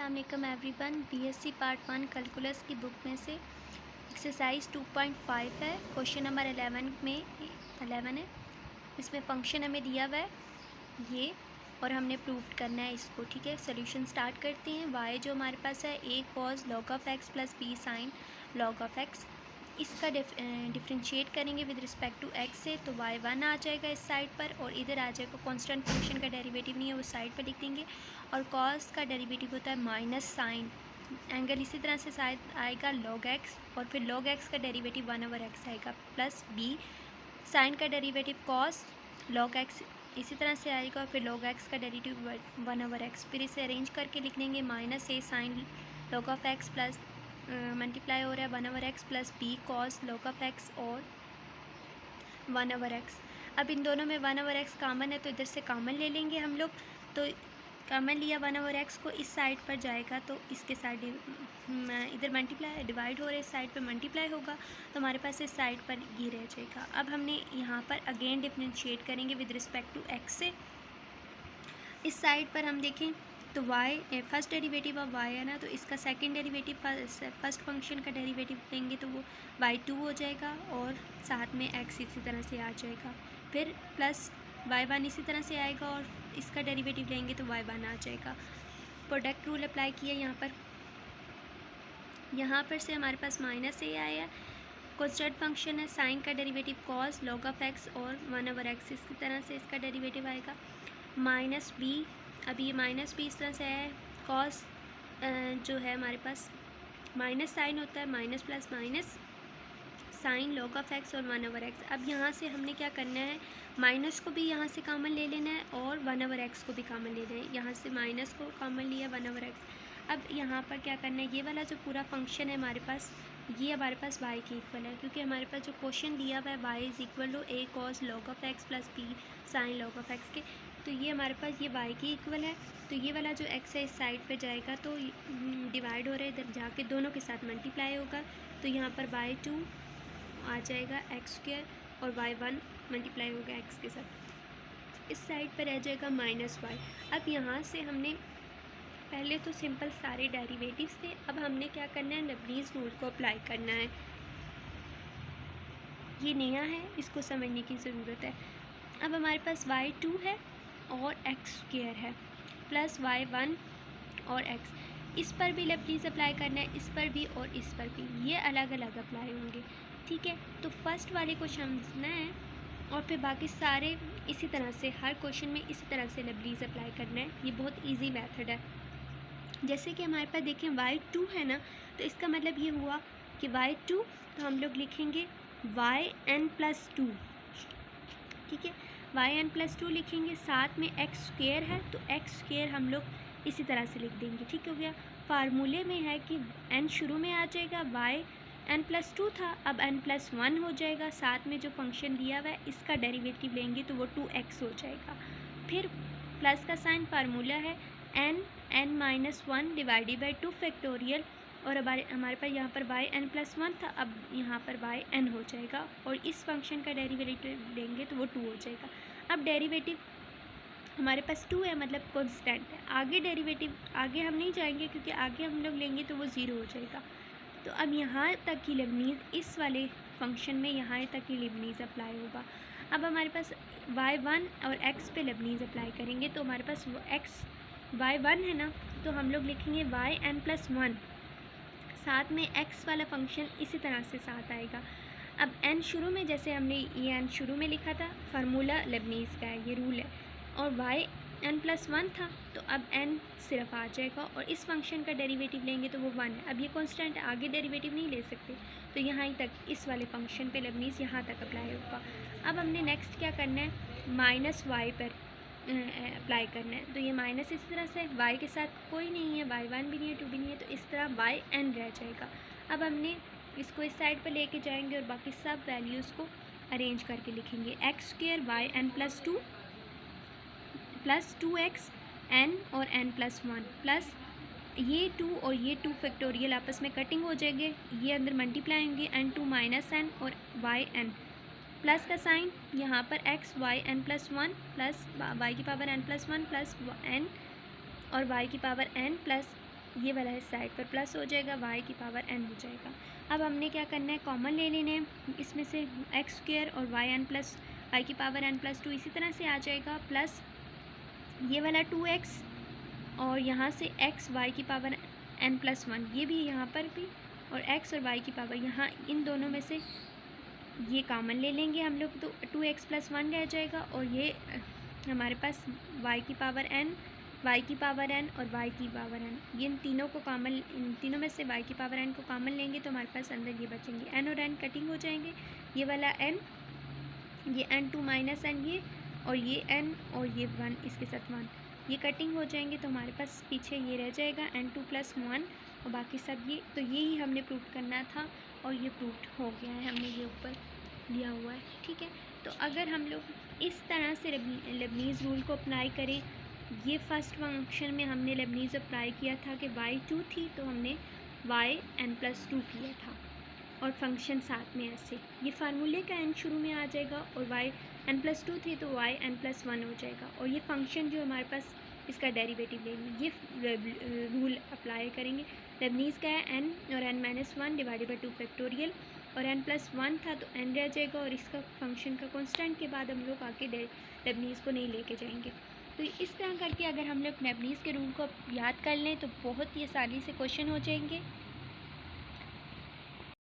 अस्सलाम वालेकुम everyone. BSc part 1 calculus की बुक में से एक्सरसाइज 2.5 है। क्वेश्चन नंबर 11 है। इसमें फंक्शन हमें दिया हुआ है ये, और हमने प्रूव करना है इसको। ठीक है, सोल्यूशन स्टार्ट करते हैं। वाई जो हमारे पास है a cos log of x plus b sine log of x, इसका डिफ्रेंशिएट करेंगे विद रिस्पेक्ट टू x से, तो y1 आ जाएगा इस साइड पर, और इधर आ जाएगा कांस्टेंट फंक्शन का डेरिवेटिव नहीं है वो साइड पर लिख देंगे, और cos का डेरिवेटिव होता है माइनस साइन एंगल, इसी तरह से साइड आएगा log x, और फिर log x का डेरिवेटिव 1/x आएगा, प्लस b साइन का डेरिवेटिव cos log x इसी तरह से आएगा, और फिर log x का डेरिवेटिव 1/x, फिर इसे अरेंज करके लिख लेंगे minus a sine log of x plus multiply हो रहा है 1/x plus b cos log of x और 1/x। अब इन दोनों में 1/x कॉमन है तो इधर से कॉमन ले लेंगे हम लोग। तो कॉमन लिया 1/x को, इस साइड पर जाएगा तो इसके साइड इधर मल्टीप्लाई डिवाइड हो रहा है, इस साइड पर मल्टीप्लाई होगा, तो हमारे पास इस साइड पर ये रह जाएगा। अब हमने यहाँ पर अगेन डिफरेंशिएट करेंगे विद रिस्पेक्ट टू x से। इस साइड पर हम देखें तो y first derivative of y है ना, तो इसका सेकंड डेरिवेटिव फर्स्ट फंक्शन का डेरिवेटिव लेंगे तो वो y2 हो जाएगा, और साथ में x इसी तरह से आ जाएगा, फिर प्लस y1 इसी तरह से आएगा, और इसका डेरिवेटिव लेंगे तो y1 आ जाएगा। प्रोडक्ट रूल अप्लाई किया यहाँ पर से हमारे पास माइनस a आया, कांस्टेंट फंक्शन है, साइन का derivative cos log of x और 1/x, इसी तरह से इसका डेरिवेटिव आएगा, माइनस b, अब ये माइनस b इस तरह से है, cos जो है हमारे पास माइनस साइन होता है, minus plus minus sine log of x और 1/x। अब यहाँ से हमने क्या करना है, माइनस को भी यहाँ से कॉमन ले लेना है और 1/x को भी कॉमन ले लेना है। यहाँ से माइनस को कॉमन लिया 1/x। अब यहाँ पर क्या करना है, ये वाला जो पूरा फंक्शन है हमारे पास, ये हमारे पास y के इक्वल है, क्योंकि हमारे पास जो क्वेश्चन दिया हुआ है y is equal to a cos log of x plus b sine log of x के, तो ये हमारे पास ये y के इक्वल है। तो ये वाला जो x है इस साइड पे जाएगा तो डिवाइड हो रहा है, इधर जाके दोनों के साथ मल्टीप्लाई होगा, तो यहाँ पर y2 आ जाएगा x² और y1 मल्टीप्लाई होगा x के साथ, इस साइड पर रह जाएगा माइनस y। अब यहाँ से हमने पहले तो सिंपल सारे डेरिवेटिव्स थे, अब हमने क्या करना है, लेबनीज़ रूल को अप्लाई करना है। ये नया है, इसको समझने की ज़रूरत है। अब हमारे पास y2 है और x² है, प्लस y1 और x, इस पर भी लेबनीज़ अप्लाई करना है, इस पर भी और इस पर भी, ये अलग अलग अप्लाई होंगे। ठीक है, तो फर्स्ट वाले को समझना है और फिर बाकी सारे इसी तरह से हर क्वेश्चन में इसी तरह से लेबनीज़ अप्लाई करना है। ये बहुत ईजी मेथड है। जैसे कि हमारे पास देखें y2 है ना, तो इसका मतलब ये हुआ कि y2, तो हम लोग लिखेंगे yn+2। ठीक है, yn+2 लिखेंगे, साथ में x² है तो x² हम लोग इसी तरह से लिख देंगे। ठीक हो गया, फार्मूले में है कि n शुरू में आ जाएगा, yn+2 था, अब n+1 हो जाएगा, साथ में जो फंक्शन दिया हुआ है इसका डेरिवेटिव लेंगे तो वो 2x हो जाएगा, फिर प्लस का साइन, फार्मूला है n-1 डिवाइडेड बाई 2 फैक्टोरियल, और हमारे पास यहाँ पर yn+1 था, अब यहाँ पर yn हो जाएगा, और इस फंक्शन का डेरिवेटिव लेंगे तो वो 2 हो जाएगा। अब डेरिवेटिव हमारे पास 2 है, मतलब कांस्टेंट है, आगे डेरिवेटिव आगे हम नहीं जाएंगे क्योंकि आगे हम लोग लेंगे तो वो 0 हो जाएगा। तो अब यहाँ तक की लेबनीज़, इस वाले फंक्शन में यहाँ तक की लेबनीज़ अप्लाई होगा। अब हमारे पास y1 और x पे लेबनीज़ अप्लाई करेंगे, तो हमारे पास वो y1 है ना, तो हम लोग लिखेंगे yn+1, साथ में x वाला फंक्शन इसी तरह से साथ आएगा। अब n शुरू में, जैसे हमने ये n शुरू में लिखा था, फार्मूला लेबनीज़ का है, ये रूल है, और yn+1 था, तो अब n सिर्फ आ जाएगा, और इस फंक्शन का डेरिवेटिव लेंगे तो वो 1 है। अब ये कांस्टेंट है, आगे डेरिवेटिव नहीं ले सकते, तो यहाँ तक इस वाले फंक्शन पे लेबनीज़ यहाँ तक अप्लाई होगा। अब हमने नेक्स्ट क्या करना है, -y पर अप्लाई करना है, तो ये माइनस इस तरह से, y के साथ कोई नहीं है, y1 भी नहीं है, 2 भी नहीं है, तो इस तरह yn रह जाएगा। अब हमने इसको इस साइड पर लेके जाएंगे और बाकी सब वैल्यूज़ को अरेंज करके लिखेंगे, x² yn+2 plus 2x n और n+1 प्लस ये 2 और ये 2 फैक्टोरियल आपस में कटिंग हो जाएंगे, ये अंदर मल्टीप्लाई होंगे, n2 माइनस n और yn, प्लस का साइन यहाँ पर x yn+1 प्लस y की पावर n+1 प्लस n और y की पावर n प्लस ये वाला है साइड पर प्लस हो जाएगा, y की पावर n हो जाएगा। अब हमने क्या करना है, कॉमन ले लेने हैं इसमें से एक्स स्क्वायर और वाई एन प्लस वाई की पावर n प्लस 2 इसी तरह से आ जाएगा, प्लस ये वाला 2x और यहाँ से x y की पावर n प्लस 1 ये भी यहाँ पर भी, और x और y की पावर यहाँ इन दोनों में से ये कॉमन ले लेंगे हम लोग, तो 2x प्लस 1 रह जाएगा, और ये हमारे पास y की पावर n, y की पावर n और y की पावर n, ये इन तीनों को कॉमन, इन तीनों में से y की पावर n को कॉमन लेंगे तो हमारे पास अंदर ये बचेंगे, n और n कटिंग हो जाएंगे, ये वाला n, ये n2 माइनस n ये, और ये n और ये 1 इसके साथ 1 ये कटिंग हो जाएंगे, तो हमारे पास पीछे ये रह जाएगा n2 प्लस 1 और बाकी सब ये, तो यही हमने प्रूव करना था और ये प्रूव हो गया है, हमने ये ऊपर दिया हुआ है। ठीक है, तो अगर हम लोग इस तरह से लेबनीज़ रूल को अप्लाई करें, ये फर्स्ट फंक्शन में हमने लेबनीज़ अप्लाई किया था कि y2 थी तो हमने yn+2 किया था, और फंक्शन साथ में ऐसे ये फार्मूले का n शुरू में आ जाएगा, और yn+2 थी तो yn+1 हो जाएगा, और ये फंक्शन जो हमारे पास इसका डेरिवेटिव लेंगे, ये रूल अप्लाई करेंगे। लेबनीज़ का है n और n-1 डिवाइडेड बाई 2 फैक्टोरियल, और n+1 था तो n रह जाएगा, और इसका फंक्शन का कांस्टेंट के बाद हम लोग आके लेबनीज़ को नहीं लेके जाएंगे। तो इस तरह करके अगर हम लोग लेबनीज़ के रूल को याद कर लें तो बहुत ही आसानी से क्वेश्चन हो जाएंगे।